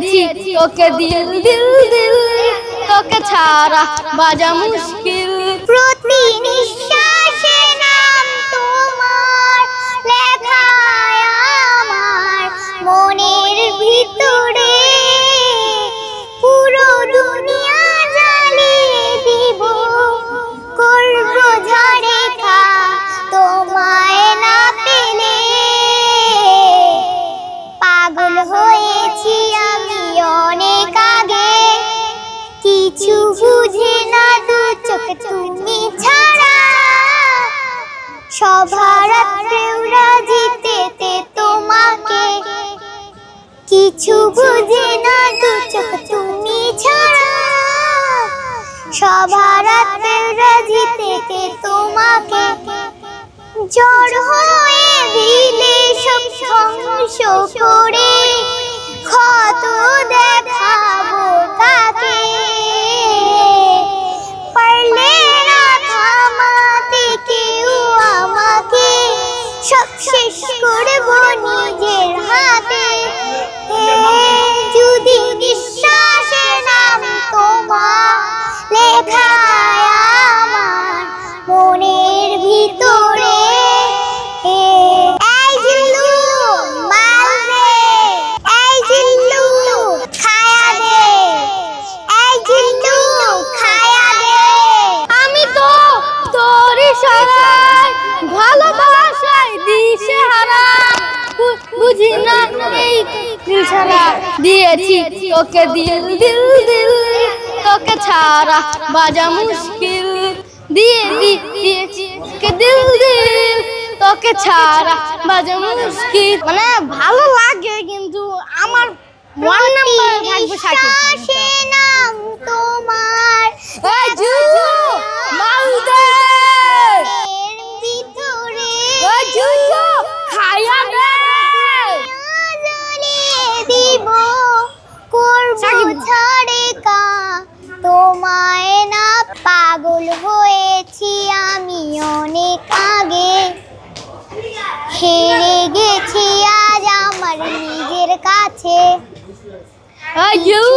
দিয়েছি তোকে দিল দিল দিল, তোকে ছাড়া বাজা মুশকিল। প্রতি নিঃশ্বাসে নাম তোমার লেখা আমার মনের ভিতরে, পুরো দুনিয়া জ্বালিয়ে দিব, করব ঝড়ে খা তোমায় না পেলে। পাগল হয়েছি আমি অনেক আগে, কিছু বুঝে না দু চোখ তুমি ছাড়া, সভারাত্রেও রাজিতে তোমাকে, কিছু বুঝে না দু চোখ তুমি ছাড়া, সভারাত্রেও রাজিতে তোমাকে। ঝড় হয়ে দিলে সব ধ্বংস করে, ক্ষত দেখাবো তাকে, পারলে না থামাতে কেউ আমাকে, সব শেষ করবো নিজের হাতে। যদি নিঃশ্বাসে নাম তোমার লেখা আমার মনের ভিতরে। এই জিল্লু মাল দে, এই জিল্লু খায়া দে, এই জিল্লু খায়া দে। আমি তো তোর ইশারায় ভালোবাসায় দিশেহারা, বুঝি না এই ইশারা দিয়েছি তোকে দিল দিল দিল, তোকে ছাড়া বাজা মুশকিল। দিয়েছি তোকে দিল দিল, তোকে ছাড়া বাজা মুশকিল। মানে ভালো লাগে কিন্তু আমার ওয়ান নাম্বার থাকবে নিঃশ্বাসে নাম তোমার এই জুজু মাল দে, ভিতরে, এই জুজু খায়া দে। জ্বালিয়ে দিব, করব সাকিব। ঝড়ে কা তোমায় না। পাগল হয়েছি আমি অনেক আগে, হেরে গেছি আজ আমার নিজের কাছে, এই জুজু